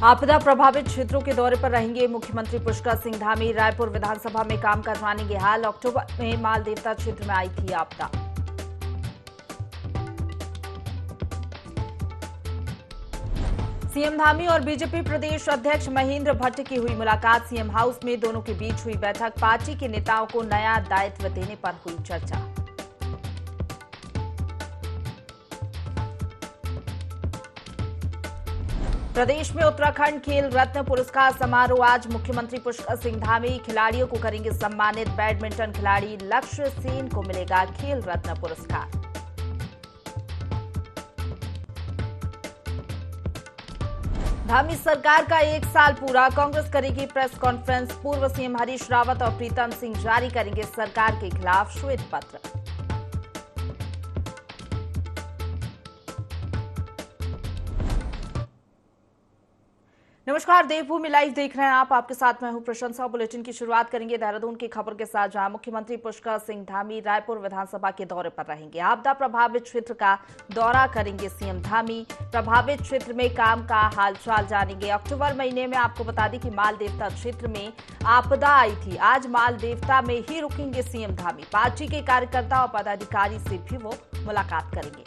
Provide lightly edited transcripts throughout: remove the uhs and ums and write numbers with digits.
आपदा प्रभावित क्षेत्रों के दौरे पर रहेंगे मुख्यमंत्री पुष्कर सिंह धामी। रायपुर विधानसभा में कामकाज जानेंगे हाल। अक्टूबर में माल देवता क्षेत्र में आई थी आपदा। सीएम धामी और बीजेपी प्रदेश अध्यक्ष महेंद्र भट्ट की हुई मुलाकात। सीएम हाउस में दोनों के बीच हुई बैठक। पार्टी के नेताओं को नया दायित्व देने पर हुई चर्चा। प्रदेश में उत्तराखंड खेल रत्न पुरस्कार समारोह आज। मुख्यमंत्री पुष्कर सिंह धामी खिलाड़ियों को करेंगे सम्मानित। बैडमिंटन खिलाड़ी लक्ष्य सेन को मिलेगा खेल रत्न पुरस्कार। धामी सरकार का 1 साल पूरा। कांग्रेस करेगी प्रेस कॉन्फ्रेंस। पूर्व सीएम हरीश रावत और प्रीतम सिंह जारी करेंगे सरकार के खिलाफ श्वेत पत्र। नमस्कार, देवभूमि लाइव देख रहे हैं आप। आपके साथ मैं हूं प्रशंसा। बुलेटिन की शुरुआत करेंगे देहरादून की खबर के साथ, जहां मुख्यमंत्री पुष्कर सिंह धामी रायपुर विधानसभा के दौरे पर रहेंगे। आपदा प्रभावित क्षेत्र का दौरा करेंगे सीएम धामी। प्रभावित क्षेत्र में काम का हालचाल जानेंगे। अक्टूबर महीने में आपको बता दें कि माल देवता क्षेत्र में आपदा आई थी। आज माल देवता में ही रुकेंगे सीएम धामी। पार्टी के कार्यकर्ता और पदाधिकारी से भी वो मुलाकात करेंगे।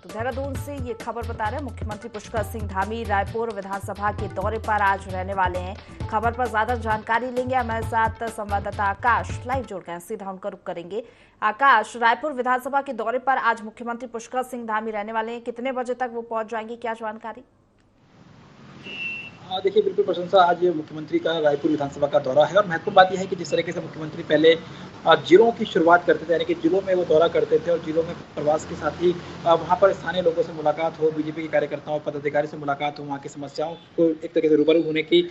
देहरादून से ये खबर बता रहे हैं मुख्यमंत्री पुष्कर सिंह धामी रायपुर विधानसभा के दौरे पर आज रहने वाले हैं। खबर पर ज्यादा जानकारी लेंगे हमारे साथ संवाददाता आकाश लाइव जुड़ गए हैं, सीधा उनका रुख करेंगे। आकाश, रायपुर विधानसभा के दौरे पर आज मुख्यमंत्री पुष्कर सिंह धामी रहने वाले हैं, कितने बजे तक वो पहुंच जाएंगे, क्या जानकारी? देखिए, बिल्कुल प्रशंसा। आज मुख्यमंत्री का रायपुर विधानसभा का दौरा है और महत्वपूर्ण बात यह है कि जिस तरीके से मुख्यमंत्री पहले जिलों की शुरुआत करते थे, यानी कि जिलों में वो दौरा करते थे और जिलों में प्रवास के साथ ही वहाँ पर स्थानीय लोगों से मुलाकात हो, बीजेपी के कार्यकर्ताओं पदाधिकारी से मुलाकात हो, वहाँ की समस्याओं को एक तरीके से रूबरू होने की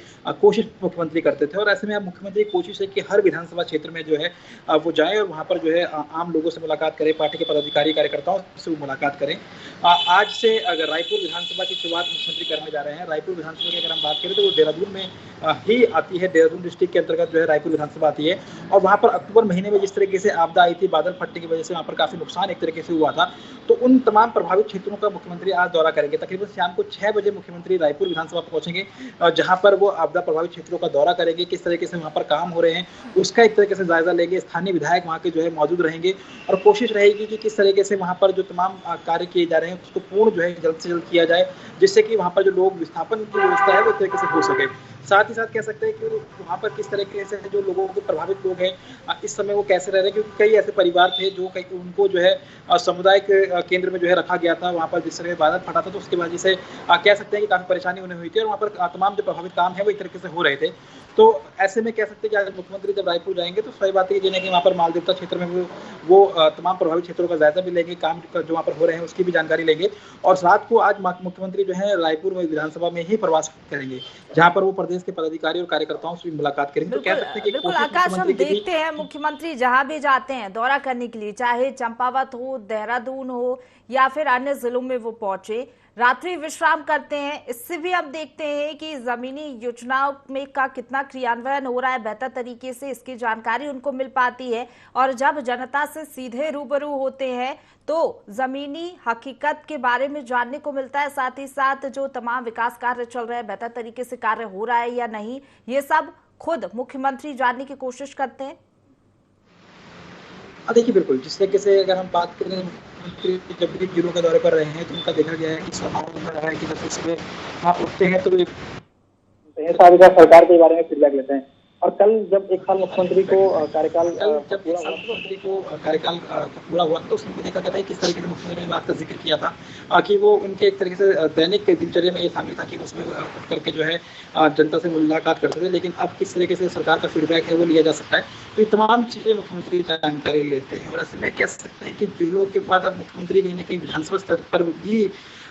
कोशिश मुख्यमंत्री करते थे। और ऐसे में अब मुख्यमंत्री की कोशिश है कि हर विधानसभा क्षेत्र में जो है वो जाए और वहाँ पर जो है आम लोगों से मुलाकात करें, पार्टी के पदाधिकारी कार्यकर्ताओं से वो मुलाकात करें। आज से अगर रायपुर विधानसभा की शुरुआत मुख्यमंत्री करने जा रहे हैं। रायपुर विधानसभा की अगर हम बात करें तो वो देहरादून में ही आती है। देहरादून डिस्ट्रिक्ट के अंतर्गत जो है रायपुर विधानसभा आती है और वहाँ पर अक्टूबर महीने में जिस तरीके से आपदा आई थी, बादल फटने की वजह से वहाँ पर काफी नुकसान एक तरीके से हुआ था, तो उन तमाम प्रभावित क्षेत्रों का मुख्यमंत्री आज दौरा करेंगे। तकरीबन शाम को 6 बजे मुख्यमंत्री रायपुर विधानसभा पहुंचेंगे, जहां पर वो आपदा प्रभावित क्षेत्रों का दौरा करेंगे। किस तरीके से वहां पर काम हो रहे हैं उसका एक तरीके से जायजा लेंगे। स्थानीय विधायक वहां के जो है मौजूद रहेंगे और कोशिश रहेगी कि किस तरीके से वहां पर जो तमाम कार्य किए जा रहे हैं उसको पूर्ण जो है जल्द से जल्द किया जाए, जिससे कि वहां पर जो लोग विस्थापन की व्यवस्था है वो एक तरीके से हो सके। साथ ही साथ कह सकते हैं कि वहाँ पर किस तरीके से जो लोगों को प्रभावित लोग हैं इस समय वो कैसे रह रहे हैं, क्योंकि कई ऐसे परिवार थे जो उनको जो है सामुदायिक केंद्र में जो है रखा गया था। वहाँ पर जिस तरह बादल फटा था तो उसकी वजह से कह सकते हैं कि काफी परेशानी उन्हें हुई थी और वहाँ पर तमाम जो प्रभावित काम है वो एक तरीके से हो रहे थे। तो ऐसे में कह सकते हैं कि आज मुख्यमंत्री जब रायपुर जाएंगे तो सही बात है कि वहाँ पर माल देवता क्षेत्र में वो तमाम प्रभावित क्षेत्रों का जायजा भी लेंगे, काम जो वहाँ पर हो रहे हैं उसकी भी जानकारी लेंगे। और रात को आज मुख्यमंत्री जो है रायपुर में विधानसभा में ही प्रवास करेंगे, जहाँ पर वो प्रदेश के पदाधिकारी और कार्यकर्ताओं से भी मुलाकात करेंगे। तो कह सकते हैं कि बिल्कुल आकाश, हम देखते हैं मुख्यमंत्री जहां भी जाते हैं दौरा करने के लिए, चाहे चंपावत हो, देहरादून हो या फिर अन्य जिलों में वो पहुंचे, रात्रि विश्राम करते हैं। इससे भी हम देखते हैं कि जमीनी योजनाओं में का कितना क्रियान्वयन हो रहा है बेहतर तरीके से, इसकी जानकारी उनको मिल पाती है। और जब जनता से सीधे रूबरू होते हैं तो जमीनी हकीकत के बारे में जानने को मिलता है। साथ ही साथ जो तमाम विकास कार्य चल रहे हैं, बेहतर तरीके से कार्य हो रहा है या नहीं, ये सब खुद मुख्यमंत्री जानने की कोशिश करते हैं। देखिए, बिल्कुल जिस तरीके से अगर हम बात करें जब भी जिलों के दौरे पर रहे हैं तो उनका देखा गया है कि समारोह में रहा है कि जब सुबह उठते हैं तो सरकार के बारे में फीडबैक लेते हैं। और कल जब 1 साल मुख्यमंत्री को कार्यकाल पूरा हुआ तो उसमें देखा गया था किस तरीके से मुख्यमंत्री ने बात का जिक्र किया था कि वो उनके एक तरीके से दैनिक दिनचर्या में ये शामिल था कि उसमें उठ करके जो है जनता से मुलाकात करते थे। लेकिन अब किस तरीके से सरकार का फीडबैक है वो लिया जा सकता है, तो ये तमाम चीजें मुख्यमंत्री जानकारी लेते हैं। और ऐसे में कह सकते हैं कि जिलों के बाद अब मुख्यमंत्री कहीं ना कहीं विधानसभा स्तर पर भी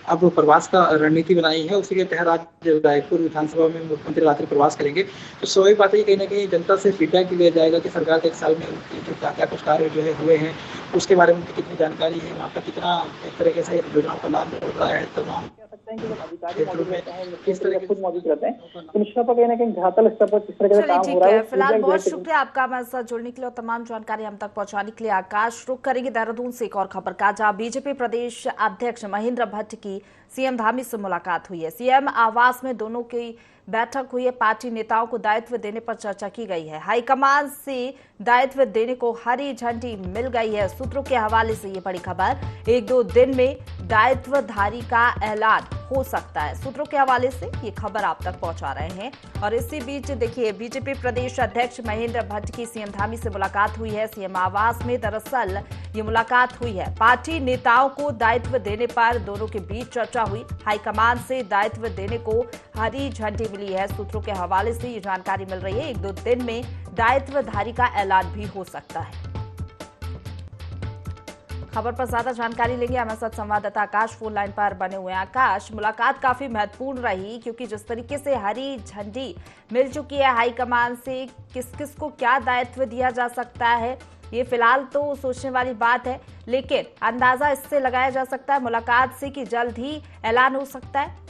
अब प्रवास का रणनीति बनाई है। उसी के तहत आज रायपुर विधानसभा में मुख्यमंत्री रात्रि प्रवास करेंगे। तो स्वाभाविक बात है कि कहीं ना कहीं जनता से फीडबैक लिया जाएगा कि सरकार के 1 साल में जो क्या कुछ कार्य जो है हुए हैं उसके बारे में कितनी जानकारी है, वहाँ पर कितना एक तरीके से योजनाओं का लाभ मिल रहा है। तमाम फिलहाल बहुत शुक्रिया आपका हमारे साथ जुड़ने के लिए और तमाम जानकारी हम तक पहुंचाने के लिए। आकाश, रुक करेंगे देहरादून से एक और खबर का, जहां बीजेपी प्रदेश अध्यक्ष महेंद्र भट्ट की की सीएम धामी से मुलाकात हुई है। सीएम आवास में दोनों की बैठक हुई है। पार्टी नेताओं को दायित्व देने पर चर्चा की गई है। हाईकमान से दायित्व देने को हरी झंडी मिल गई है। सूत्रों के हवाले से ये बड़ी खबर, 1-2 दिन में दायित्वधारी का ऐलान हो सकता है। सूत्रों के हवाले से ये खबर आप तक पहुंचा रहे हैं। और इसी बीच देखिए, बीजेपी प्रदेश अध्यक्ष महेंद्र भट्ट की सीएम धामी से मुलाकात हुई है। सीएम आवास में दरअसल ये मुलाकात हुई है। पार्टी नेताओं को दायित्व देने पर दोनों के बीच चर्चा हुई। हाईकमान से दायित्व देने को हरी झंडी मिली है। सूत्रों के हवाले से ये जानकारी मिल रही है। 1-2 दिन में दायित्वधारी का ऐलान भी हो सकता है। खबर पर ज्यादा जानकारी लेंगे, हमारे साथ संवाददाता आकाश फोन लाइन पर बने हुए हैं। आकाश, मुलाकात काफी महत्वपूर्ण रही क्योंकि जिस तरीके से हरी झंडी मिल चुकी है हाईकमान से, किस किस को क्या दायित्व दिया जा सकता है, ये फिलहाल तो सोचने वाली बात है, लेकिन अंदाजा इससे लगाया जा सकता है मुलाकात से कि जल्द ही ऐलान हो सकता है।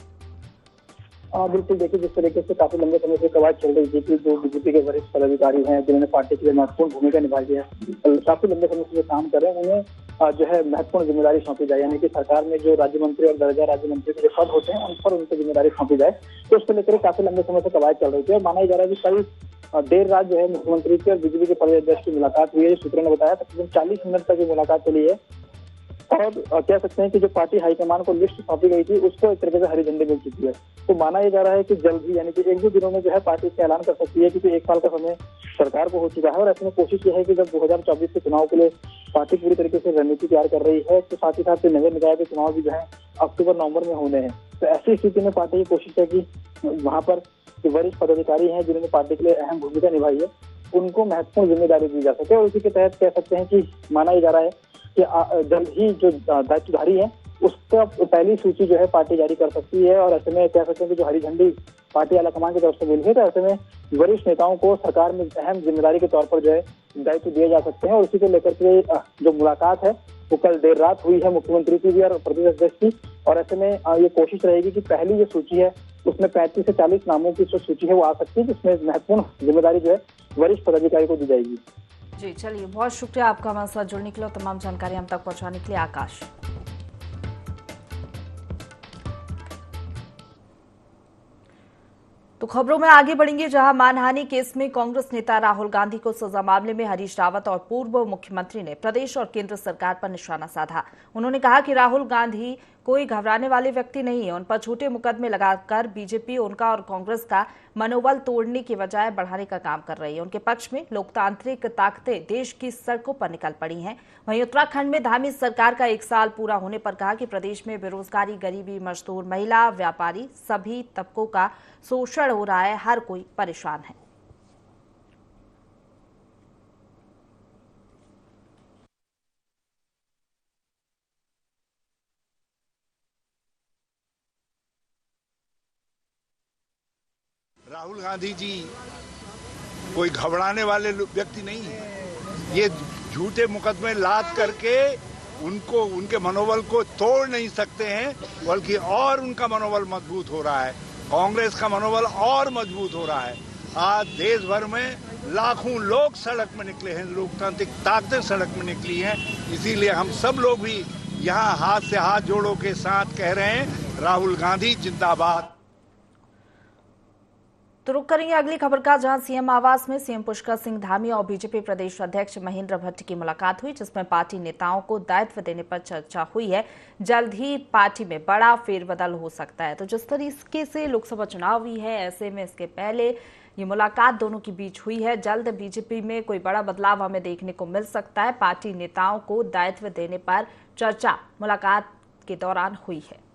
बिल्कुल, देखिए जिस तरीके से काफी लंबे समय से कवायद चल रही थी कि जो बीजेपी के वरिष्ठ पदाधिकारी हैं जिन्होंने पार्टी के लिए महत्वपूर्ण भूमिका निभाई है, काफी लंबे समय से जो काम कर रहे हैं उन्हें जो है महत्वपूर्ण जिम्मेदारी सौंपी जाए, यानी कि सरकार में जो राज्य मंत्री और दर्जा राज्य मंत्री के जो पद होते हैं उन पर उनको जिम्मेदारी सौंपी जाए। तो उसको लेकर काफी लंबे समय से कवायद चल रही थी और माना जा रहा है कि कल देर रात जो है मुख्यमंत्री की और बीजेपी के प्रदेश अध्यक्ष की मुलाकात हुई है। सूत्रों ने बताया तकरीबन 40 मिनट तक ये मुलाकात चली है और कह सकते हैं कि जो पार्टी हाईकमान को लिस्ट सौंपी गई थी उसको एक तरीके से हरी झंडी मिल चुकी है। तो माना यह जा रहा है कि जल्द ही, यानी कि 1-2 दिनों में जो है पार्टी इसका ऐलान कर सकती है, क्योंकि 1 साल का समय सरकार को हो चुका है और ऐसे में कोशिश यह है कि जब 2024 के चुनाव के लिए पार्टी पूरी तरीके से रणनीति तैयार कर रही है, तो साथ ही साथ नगर निकाय के चुनाव भी जो है अक्टूबर-नवंबर में होने हैं। तो ऐसी स्थिति में पार्टी की कोशिश है कि वहां पर जो वरिष्ठ पदाधिकारी हैं जिन्होंने पार्टी के लिए अहम भूमिका निभाई है उनको महत्वपूर्ण जिम्मेदारी दी जा सके। और उसी के तहत कह सकते हैं कि माना जा रहा है कि जल्द ही जो दायित्वधारी है उसका पहली सूची जो है पार्टी जारी कर सकती है। और ऐसे में कह सकते हैं कि जो हरी झंडी पार्टी आलाकमान की तरफ से मिली है, तो ऐसे में वरिष्ठ नेताओं को सरकार में अहम जिम्मेदारी के तौर पर जो है दायित्व दिए जा सकते हैं। और उसी को लेकर के जो मुलाकात है वो कल देर रात हुई है मुख्यमंत्री की भी और प्रदेश अध्यक्ष की। और ऐसे में ये कोशिश रहेगी कि पहली जो सूची है उसमें 35 से 40 नामों की जो सूची है वो आ सकती है, जिसमें महत्वपूर्ण जिम्मेदारी जो है वरिष्ठ पदाधिकारी को दी जाएगी। जी चलिए, बहुत शुक्रिया आपका हमारे साथ जुड़ने के लिए, तमाम जानकारी हम तक पहुंचाने के लिए आकाश। तो खबरों में आगे बढ़ेंगे, जहां मानहानि केस में कांग्रेस नेता राहुल गांधी को सजा मामले में हरीश रावत और पूर्व मुख्यमंत्री ने प्रदेश और केंद्र सरकार पर निशाना साधा। उन्होंने कहा कि राहुल गांधी कोई घबराने वाले व्यक्ति नहीं है। उन पर झूठे मुकदमे लगाकर बीजेपी उनका और कांग्रेस का मनोबल तोड़ने की बजाय बढ़ाने का काम कर रही है। उनके पक्ष में लोकतांत्रिक ताकतें देश की सड़कों पर निकल पड़ी हैं। वहीं उत्तराखंड में धामी सरकार का 1 साल पूरा होने पर कहा कि प्रदेश में बेरोजगारी, गरीबी, मजदूर, महिला, व्यापारी सभी तबकों का शोषण हो रहा है। हर कोई परेशान है। राहुल गांधी जी कोई घबराने वाले व्यक्ति नहीं है। ये झूठे मुकदमे लाद करके उनको, उनके मनोबल को तोड़ नहीं सकते हैं, बल्कि और उनका मनोबल मजबूत हो रहा है। कांग्रेस का मनोबल और मजबूत हो रहा है। आज देश भर में लाखों लोग सड़क में निकले हैं, लोकतांत्रिक ताकतें सड़क में निकली हैं। इसीलिए हम सब लोग भी यहाँ हाथ से हाथ जोड़ों के साथ कह रहे हैं, राहुल गांधी जिंदाबाद। तो रुक करेंगे अगली खबर का, जहां सीएम आवास में सीएम पुष्कर सिंह धामी और बीजेपी प्रदेश अध्यक्ष महेंद्र भट्ट की मुलाकात हुई, जिसमें पार्टी नेताओं को दायित्व देने पर चर्चा हुई है। जल्द ही पार्टी में बड़ा फेरबदल हो सकता है। तो जिस तरीके से लोकसभा चुनाव भी है, ऐसे में इसके पहले ये मुलाकात दोनों के बीच हुई है। जल्द बीजेपी में कोई बड़ा बदलाव हमें देखने को मिल सकता है। पार्टी नेताओं को दायित्व देने पर चर्चा मुलाकात के दौरान हुई है।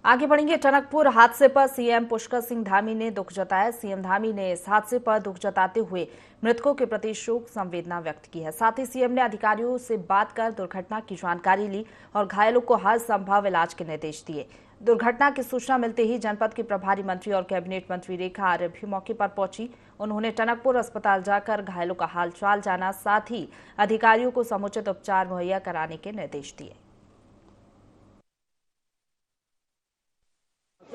आगे बढ़ेंगे, टनकपुर हादसे पर सीएम पुष्कर सिंह धामी ने दुख जताया। सीएम धामी ने इस हादसे पर दुख जताते हुए मृतकों के प्रति शोक संवेदना व्यक्त की है। साथ ही सीएम ने अधिकारियों से बात कर दुर्घटना की जानकारी ली और घायलों को हर संभव इलाज के निर्देश दिए। दुर्घटना की सूचना मिलते ही जनपद के प्रभारी मंत्री और कैबिनेट मंत्री रेखा आर्य भी मौके पर पहुंची। उन्होंने टनकपुर अस्पताल जाकर घायलों का हालचाल जाना, साथ ही अधिकारियों को समुचित उपचार मुहैया कराने के निर्देश दिए।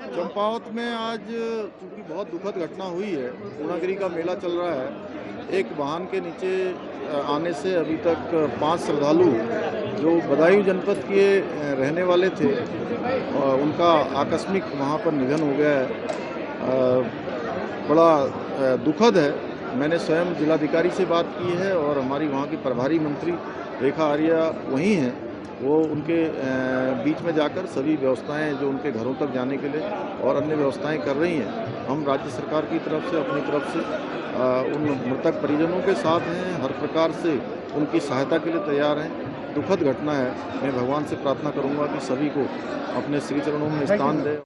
चंपावत में आज चूंकि बहुत दुखद घटना हुई है, पूर्णागिरी का मेला चल रहा है, एक वाहन के नीचे आने से अभी तक 5 श्रद्धालु जो बदायूं जनपद के रहने वाले थे उनका आकस्मिक वहाँ पर निधन हो गया है। बड़ा दुखद है। मैंने स्वयं जिलाधिकारी से बात की है और हमारी वहाँ की प्रभारी मंत्री रेखा आर्या वहीं हैं, वो उनके बीच में जाकर सभी व्यवस्थाएं जो उनके घरों तक जाने के लिए और अन्य व्यवस्थाएं कर रही हैं। हम राज्य सरकार की तरफ से अपनी तरफ से उन मृतक परिजनों के साथ हैं, हर प्रकार से उनकी सहायता के लिए तैयार हैं। दुखद घटना है। मैं भगवान से प्रार्थना करूंगा कि सभी को अपने श्री चरणों में स्थान दे।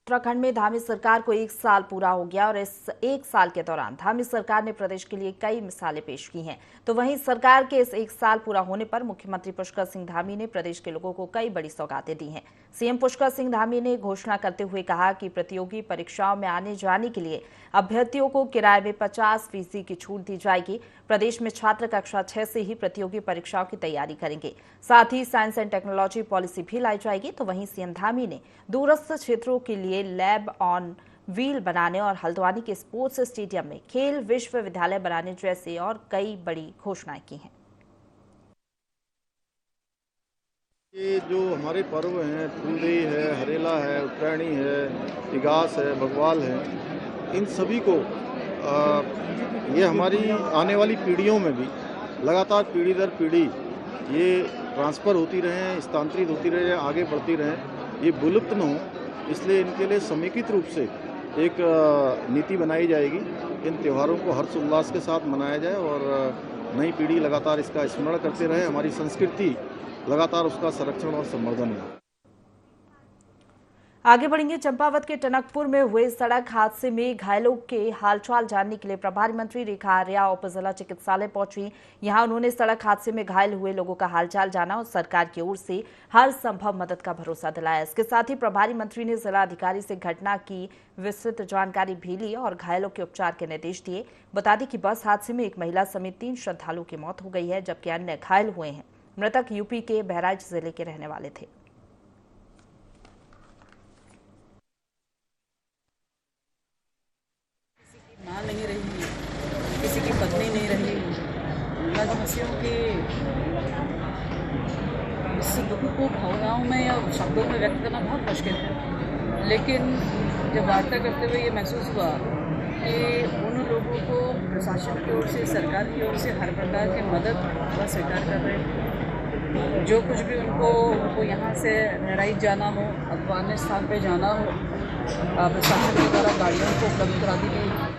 उत्तराखंड में धामी सरकार को 1 साल पूरा हो गया और इस 1 साल के दौरान धामी सरकार ने प्रदेश के लिए कई मिसालें पेश की हैं। तो वहीं सरकार के इस 1 साल पूरा होने पर मुख्यमंत्री पुष्कर सिंह धामी ने प्रदेश के लोगों को कई बड़ी सौगातें दी हैं। सीएम पुष्कर सिंह धामी ने घोषणा करते हुए कहा कि प्रतियोगी परीक्षाओं में आने जाने के लिए अभ्यर्थियों को किराए में 50% की छूट दी जाएगी। प्रदेश में छात्र कक्षा 6 से ही प्रतियोगी परीक्षाओं की तैयारी करेंगे। साथ ही साइंस एंड टेक्नोलॉजी पॉलिसी भी लाई जाएगी। तो वहीं सीएम धामी ने दूरस्थ क्षेत्रों के लिए लैब ऑन व्हील बनाने और हल्द्वानी के स्पोर्ट्स स्टेडियम में खेल विश्वविद्यालय बनाने जैसे और कई बड़ी घोषणाएं की हैं। ये जो हमारे पर्व हैं, फूलदेई है, हरेला है, उत्तरायणी है, इगास है, बग्वाल है, इन सभी को ये हमारी आने वाली पीढ़ियों में भी लगातार पीढ़ी दर पीढ़ी ये ट्रांसफ़र होती रहें, स्थानांतरित होती रहें, आगे बढ़ती रहें, ये विलुप्त न हो। इसलिए इनके लिए समेकित रूप से एक नीति बनाई जाएगी। इन त्योहारों को हर्ष उल्लास के साथ मनाया जाए और नई पीढ़ी लगातार इसका स्मरण करते रहे। हमारी संस्कृति लगातार उसका संरक्षण और संवर्धन हो। आगे बढ़ेंगे। चंपावत के टनकपुर में हुए सड़क हादसे में घायलों के हालचाल जानने के लिए प्रभारी मंत्री रेखा आर्या उप जिला चिकित्सालय पहुंची। यहां उन्होंने सड़क हादसे में घायल हुए लोगों का हालचाल जाना और सरकार की ओर से हर संभव मदद का भरोसा दिलाया। इसके साथ ही प्रभारी मंत्री ने जिला अधिकारी से घटना की विस्तृत जानकारी भी ली और घायलों के उपचार के निर्देश दिए। बता दें कि बस हादसे में एक महिला समेत 3 श्रद्धालुओं की मौत हो गई है, जबकि अन्य घायल हुए हैं। मृतक यूपी के बहराइच जिले के रहने वाले थे। माँ नहीं रही, किसी की पत्नी नहीं रही। राजवंशियों के इस दुख को भावनाओं में या शब्दों में व्यक्त करना बहुत मुश्किल है। लेकिन जब वार्ता करते हुए ये महसूस हुआ कि उन लोगों को प्रशासन की ओर से, सरकार की ओर से हर प्रकार की मदद वह स्वीकार कर रहे हैं। जो कुछ भी उनको यहाँ से बहराइच जाना हो अथवा अन्य स्थान पर जाना हो, प्रशासन के द्वारा गाड़ियों को उपलब्ध करा दी गई।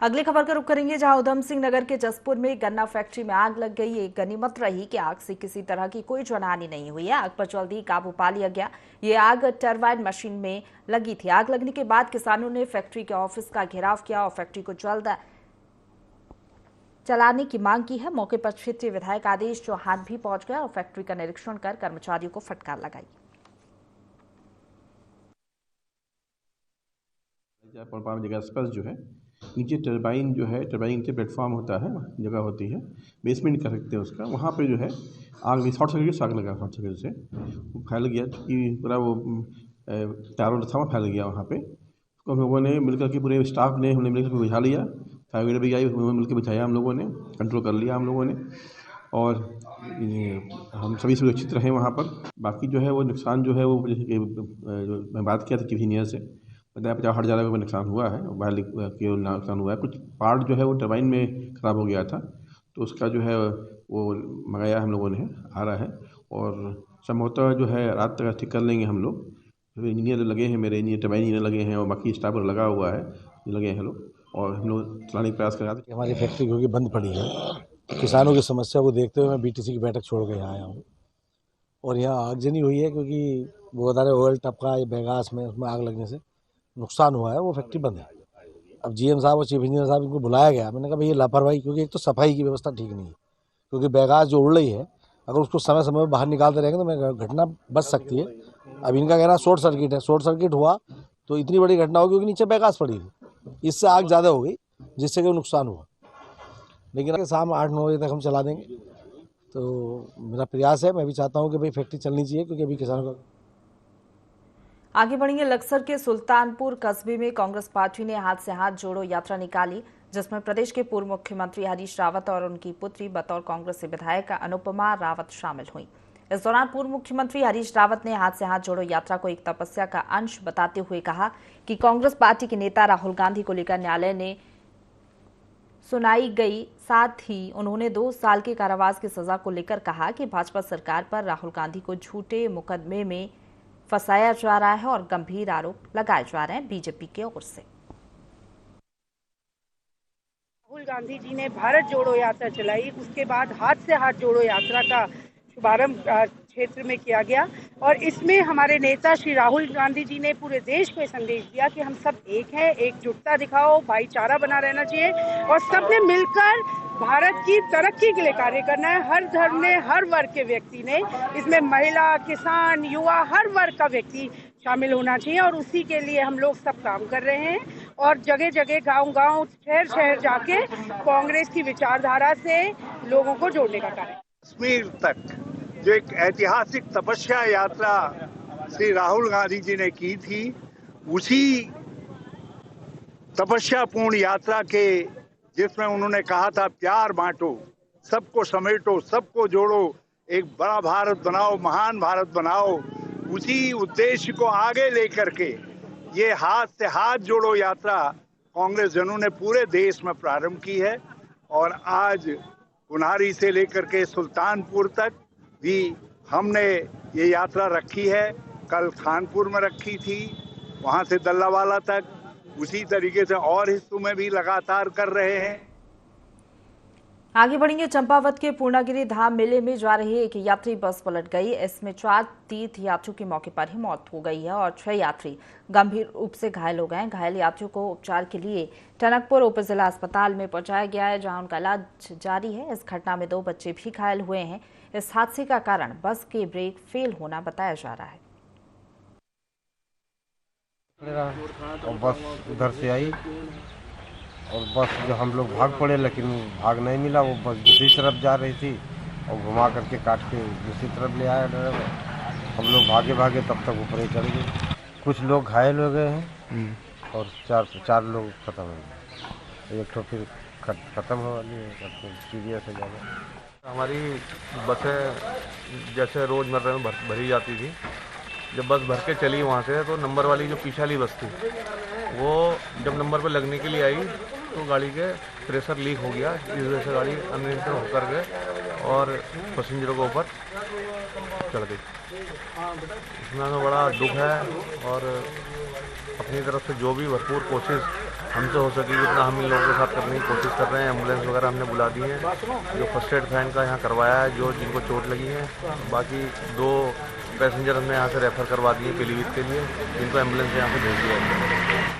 अगली खबर का रुख करेंगे, जहां उधम सिंह नगर के जसपुर में गन्ना फैक्ट्री में आग लग गई। एक गनीमत रही कि आग से किसी तरह की कोई जानहानि नहीं हुई है। आग पर जल्दी काबू पा लिया गया। ये आग टरबाइन मशीन में लगी थी। आग लगने के बाद किसानों ने फैक्ट्री के ऑफिस का घेराव किया और फैक्ट्री को जल्द चलाने की मांग की है। मौके पर क्षेत्रीय विधायक आदेश चौहान भी पहुंच गया और फैक्ट्री का निरीक्षण कर कर्मचारियों को फटकार लगाई। जो है नीचे टरबाइन जो है, टरबाइन नीचे प्लेटफॉर्म होता है, जगह होती है, बेसमेंट कर सकते हैं उसका। वहाँ पे जो है आग शॉर्ट सर्किट से आग लगा, शॉर्ट सर्किट से वो फैल गया कि पूरा वो टावर था फैल गया वहाँ पे। तो हम लोगों ने मिलकर के पूरे स्टाफ ने हमने मिलकर बुझा लिया। फायर ब्रिगेड भी आई, मिलकर बुझाया हम लोगों ने, कंट्रोल कर लिया हम लोगों ने और हम सभी सुरक्षित रहे वहाँ पर। बाकी जो है वो नुकसान जो है वो जो मैं बात किया था इंजीनियर से, बताया 50,000 रुपये नुकसान हुआ है, बाहर केवल नुकसान हुआ है। कुछ पार्ट जो है वो टरबाइन में ख़राब हो गया था, तो उसका जो है वो मंगाया हम लोगों ने, आ रहा है और संभवतः जो है रात तक ठीक कर लेंगे हम लोग। इंजीनियर लगे हैं, मेरे इंजीनियर टरबाइन इंजीनियर लगे हैं और बाकी स्टाफ लगा हुआ है, लगे हैं लोग और हम लोग चलाने का प्रयास कर रहे थे। हमारी फैक्ट्री क्योंकि बंद पड़ी है, किसानों की समस्या को देखते हुए मैं बीटीसी की बैठक छोड़ के यहाँ आया हूँ और यहाँ आगजनी हुई है क्योंकि वो बता रहे ऑयल टपका बैगास में, उसमें आग लगने से नुकसान हुआ है। वो फैक्ट्री बंद है। अब जीएम साहब और चीफ इंजीनियर साहब इनको बुलाया गया। मैंने कहा भाई ये लापरवाही, क्योंकि एक तो सफाई की व्यवस्था ठीक नहीं है, क्योंकि बैगास जो उड़ रही है अगर उसको समय समय में बाहर निकालते रहेंगे तो मैं घटना बच सकती है। अब इनका कहना शॉर्ट सर्किट है, शॉर्ट सर्किट हुआ तो इतनी बड़ी घटना होगी क्योंकि नीचे बैगास पड़ी थी, इससे आग ज़्यादा हो गई जिससे कि नुकसान हुआ। लेकिन शाम 8-9 बजे तक हम चला देंगे। तो मेरा प्रयास है, मैं भी चाहता हूँ कि भाई फैक्ट्री चलनी चाहिए क्योंकि अभी किसानों का। आगे बढ़ेंगे। लक्सर के सुल्तानपुर कस्बे में कांग्रेस पार्टी ने हाथ से हाथ जोड़ो यात्रा निकाली। जिसमें प्रदेश के पूर्व मुख्यमंत्री हरीश रावत और उनकी पुत्री बतौर कांग्रेसी विधायक अनुपमा रावत शामिल हुई। इस दौरान पूर्व मुख्यमंत्री हरीश रावत ने हाथ से हाथ जोड़ो यात्रा को एक तपस्या का अंश बताते हुए कहा कि कांग्रेस पार्टी के नेता राहुल गांधी को लेकर न्यायालय ने सुनाई गई। साथ ही उन्होंने 2 साल के कारावास की सजा को लेकर कहा कि भाजपा सरकार पर राहुल गांधी को झूठे मुकदमे में फंसाया जा रहा है और गंभीर आरोप लगाए जा रहे हैं बीजेपी की ओर से। राहुल गांधी जी ने भारत जोड़ो यात्रा चलाई, उसके बाद हाथ से हाथ जोड़ो यात्रा का शुभारंभ क्षेत्र में किया गया और इसमें हमारे नेता श्री राहुल गांधी जी ने पूरे देश को संदेश दिया कि हम सब एक हैं, एकजुटता दिखाओ, भाईचारा बना रहना चाहिए और सबने मिलकर भारत की तरक्की के लिए कार्य करना है। हर धर्म ने, हर वर्ग के व्यक्ति ने, इसमें महिला, किसान, युवा, हर वर्ग का व्यक्ति शामिल होना चाहिए और उसी के लिए हम लोग सब काम कर रहे हैं और जगह जगह, गांव-गांव, शहर-शहर जाके कांग्रेस की विचारधारा से लोगों को जोड़ने का कार्य। कश्मीर तक जो एक ऐतिहासिक तपस्या यात्रा श्री राहुल गांधी जी ने की थी, उसी तपस्यापूर्ण यात्रा के जिसमें उन्होंने कहा था प्यार बांटो, सबको समेटो, सबको जोड़ो, एक बड़ा भारत बनाओ, महान भारत बनाओ, उसी उद्देश्य को आगे लेकर के ये हाथ से हाथ जोड़ो यात्रा कांग्रेस जनों ने पूरे देश में प्रारंभ की है और आज कुन्हारी से लेकर के सुल्तानपुर तक भी हमने ये यात्रा रखी है। कल खानपुर में रखी थी, वहां से दल्लावाला तक, उसी तरीके से और हिस्सों में भी लगातार कर रहे हैं। आगे बढ़ेंगे। चंपावत के पूर्णागिरी धाम मेले में जा रही एक यात्री बस पलट गई। इसमें 4 तीर्थ यात्रियों की मौके पर ही मौत हो गई है और 6 यात्री गंभीर रूप से घायल हो गए। घायल यात्रियों को उपचार के लिए टनकपुर उप जिला अस्पताल में पहुंचाया गया है, जहां उनका इलाज जारी है। इस घटना में 2 बच्चे भी घायल हुए हैं। इस हादसे का कारण बस के ब्रेक फेल होना बताया जा रहा है। और बस उधर से आई और बस जो हम लोग भाग पड़े, लेकिन भाग नहीं मिला। वो बस दूसरी तरफ जा रही थी और घुमा करके काट के दूसरी तरफ ले आया ड्राइवर। हम लोग भागे भागे तब तक ऊपर ही चढ़ गए। कुछ लोग घायल हो गए हैं और चार लोग खत्म हो गए। एक तो फिर खत्म हो वाली है, सीरियस है ज़्यादा। हमारी बसें जैसे रोज़मर्रा में भरी जाती थी, जब बस भर के चली वहाँ से तो नंबर वाली जो पीछे वाली बस थी वो जब नंबर पे लगने के लिए आई तो गाड़ी के प्रेशर लीक हो गया। इस वजह से गाड़ी अनियंत्रित होकर के और पैसेंजरों के ऊपर चढ़ गई। इसमें हमें बड़ा दुख है और अपनी तरफ से जो भी भरपूर कोशिश हमसे हो सकी जितना हम इन लोगों के साथ करने की कोशिश कर रहे हैं। एम्बुलेंस वगैरह हमने बुला दी है, जो फर्स्ट एड फैन का यहाँ करवाया है, जो जिनको चोट लगी है। बाकी 2 पैसेंजर हमने यहाँ से रेफर करवा दिए पीलीभीत के लिए, जिनको एम्बुलेंस यहाँ से भेज दिया है।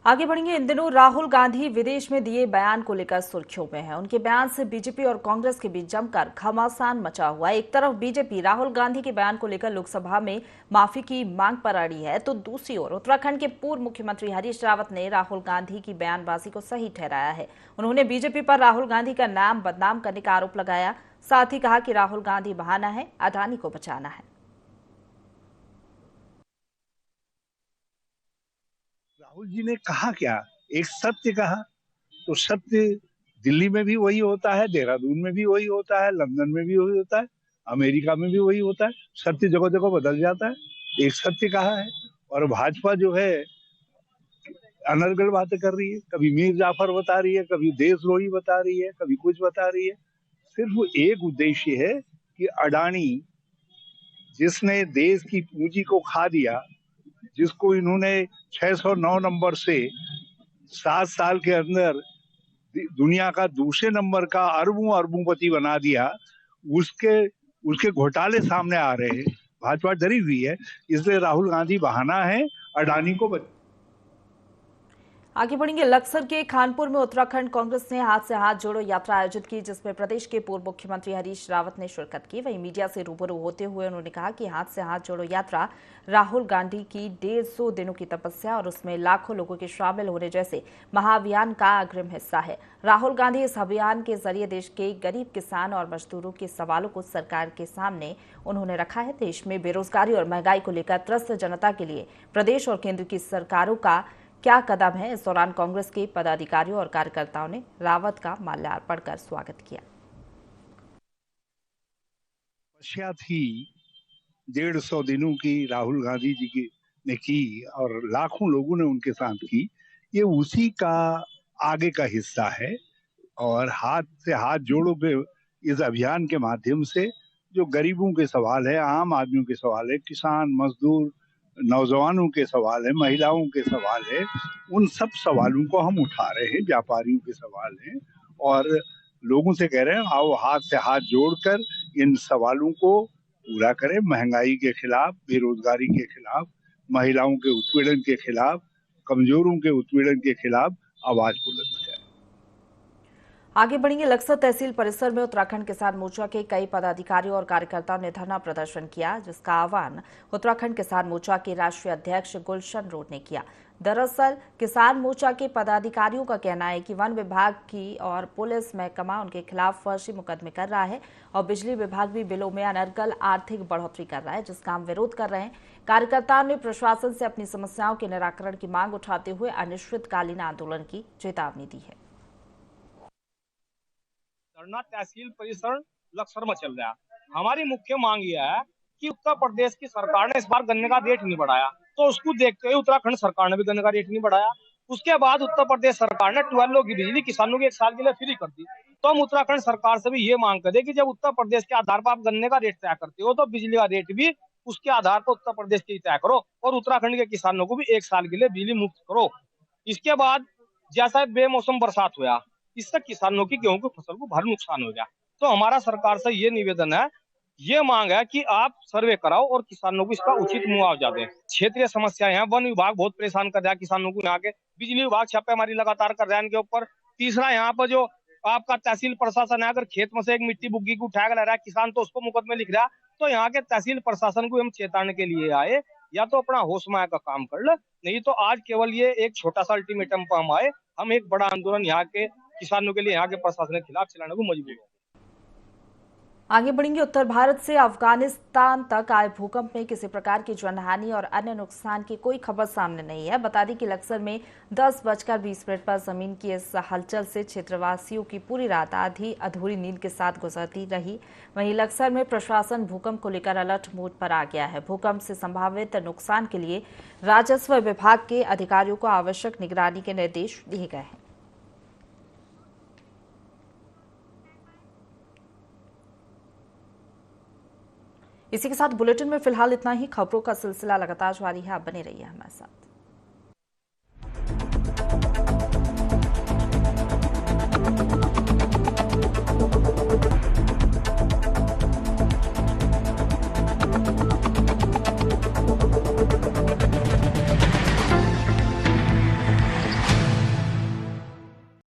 आगे बढ़ेंगे। इन दिनों राहुल गांधी विदेश में दिए बयान को लेकर सुर्खियों में है। उनके बयान से बीजेपी और कांग्रेस के बीच जमकर घमासान मचा हुआ है। एक तरफ बीजेपी राहुल गांधी के बयान को लेकर लोकसभा में माफी की मांग पर अड़ी है, तो दूसरी ओर उत्तराखंड के पूर्व मुख्यमंत्री हरीश रावत ने राहुल गांधी की बयानबाजी को सही ठहराया है। उन्होंने बीजेपी पर राहुल गांधी का नाम बदनाम करने का आरोप लगाया। साथ ही कहा कि राहुल गांधी बहाना है, अडानी को बचाना है। राहुल जी ने कहा क्या? एक सत्य कहा, तो सत्य दिल्ली में भी वही होता है, देहरादून में भी वही होता है, लंदन में भी वही होता है, अमेरिका में भी वही होता है। सत्य जगह जगह बदल जाता है। एक सत्य कहा है और भाजपा जो है अनर्गल बातें कर रही है। कभी मीर जाफर बता रही है, कभी देशद्रोही बता रही है, कभी कुछ बता रही है। सिर्फ एक उद्देश्य है कि अडानी, जिसने देश की पूंजी को खा दिया, जिसको इन्होंने 609 नंबर से 7 साल के अंदर दुनिया का दूसरे नंबर का अरबों-अरबोंपति बना दिया, उसके घोटाले सामने आ रहे हैं। भाजपा डरी हुई है, इसलिए राहुल गांधी बहाना है, अडानी को आगे बढ़ेंगे। लक्सर के खानपुर में उत्तराखंड कांग्रेस ने हाथ से हाथ जोड़ो यात्रा आयोजित की, जिसमें प्रदेश के पूर्व मुख्यमंत्री हरीश रावत ने शिरकत की। वहीं मीडिया से रूबरू होते हुए उन्होंने कहा कि हाथ से हाथ जोड़ो यात्रा राहुल गांधी की 150 दिनों की तपस्या और उसमें लाखों लोगों के शामिल होने जैसे महाअभियान का अग्रिम हिस्सा है। राहुल गांधी इस अभियान के जरिए देश के गरीब किसान और मजदूरों के सवालों को सरकार के सामने उन्होंने रखा है। देश में बेरोजगारी और महंगाई को लेकर त्रस्त जनता के लिए प्रदेश और केंद्र की सरकारों का क्या कदम है। इस दौरान कांग्रेस के पदाधिकारियों और कार्यकर्ताओं ने रावत का माल्यार्पण कर स्वागत किया। तपस्या थी 150 दिनों की राहुल गांधी जी की ने की और लाखों लोगों ने उनके साथ की, ये उसी का आगे का हिस्सा है। और हाथ से हाथ जोड़ो के इस अभियान के माध्यम से जो गरीबों के सवाल है, आम आदमियों के सवाल है, किसान, मजदूर, नौजवानों के सवाल है, महिलाओं के सवाल है, उन सब सवालों को हम उठा रहे हैं। व्यापारियों के सवाल हैं और लोगों से कह रहे हैं आओ हाथ से हाथ जोड़कर इन सवालों को पूरा करें। महंगाई के खिलाफ, बेरोजगारी के खिलाफ, महिलाओं के उत्पीड़न के खिलाफ, कमजोरों के उत्पीड़न के खिलाफ आवाज बुलंद करें। आगे बढ़ेंगे। लक्सर तहसील परिसर में उत्तराखंड किसान मोर्चा के कई पदाधिकारियों और कार्यकर्ताओं ने धरना प्रदर्शन किया, जिसका आह्वान उत्तराखंड किसान मोर्चा के राष्ट्रीय अध्यक्ष गुलशन रोड ने किया। दरअसल किसान मोर्चा के पदाधिकारियों का कहना है कि वन विभाग की और पुलिस महकमा उनके खिलाफ फर्जी मुकदमे कर रहा है और बिजली विभाग भी बिलों में अनर्गल आर्थिक बढ़ोतरी कर रहा है, जिसका हम विरोध कर रहे हैं। कार्यकर्ताओं ने प्रशासन से अपनी समस्याओं के निराकरण की मांग उठाते हुए अनिश्चितकालीन आंदोलन की चेतावनी दी है। धरना तहसील परिसर लक्सर में चल रहा है। हमारी मुख्य मांग यह है कि उत्तर प्रदेश की सरकार ने इस बार गन्ने का रेट नहीं बढ़ाया, तो उसको देखते हुए उत्तराखंड सरकार ने भी गन्ने का रेट नहीं बढ़ाया। उसके बाद उत्तर प्रदेश सरकार ने 12 की बिजली किसानों की 1 साल के लिए फ्री कर दी। तो हम उत्तराखंड सरकार से भी ये मांग करें कि जब उत्तर प्रदेश के आधार पर आप गन्ने का रेट तय करते हो तो बिजली का रेट भी उसके आधार पर उत्तर प्रदेश की तय करो और उत्तराखंड के किसानों को भी 1 साल के लिए बिजली मुक्त करो। इसके बाद जैसा बेमौसम बरसात हुआ, इससे किसानों की गेहूं की फसल को भारी नुकसान हो गया। तो हमारा सरकार से ये निवेदन है, ये मांग है कि आप सर्वे कराओ और किसानों को इसका उचित मुआवजा दें। क्षेत्रीय समस्याएं हैं, वन विभाग बहुत परेशान कर रहा है किसानों को, यहाँ के बिजली विभाग छापेमारी लगातार कर रहा है इनके ऊपर। तीसरा, यहाँ पर जो आपका तहसील प्रशासन है, अगर खेत में से एक मिट्टी बुग्गी को उठा कर ला रहा है किसान तो उसको मुकदमे लिख रहा है। तो यहाँ के तहसील प्रशासन को हम चेताने के लिए आए, या तो अपना होश में का काम कर ले, नहीं तो आज केवल ये एक छोटा सा अल्टीमेटम पर हम आए, हम एक बड़ा आंदोलन यहाँ के किसानों के लिए यहाँ के प्रशासन के खिलाफ चलाने को मजबूर है। आगे बढ़ेंगे। उत्तर भारत से अफगानिस्तान तक आए भूकंप में किसी प्रकार की जनहानि और अन्य नुकसान की कोई खबर सामने नहीं है। बता दें कि लक्सर में 10:20 पर जमीन की इस हलचल से क्षेत्रवासियों की पूरी रात आधी अधूरी नींद के साथ गुजरती रही। वहीं लक्सर में प्रशासन भूकंप को लेकर अलर्ट मोड पर आ गया है। भूकंप से संभावित नुकसान के लिए राजस्व विभाग के अधिकारियों को आवश्यक निगरानी के निर्देश दिए गए हैं। इसी के साथ बुलेटिन में फिलहाल इतना ही। खबरों का सिलसिला लगातार जारी है, आप बने रहिए हमारे साथ।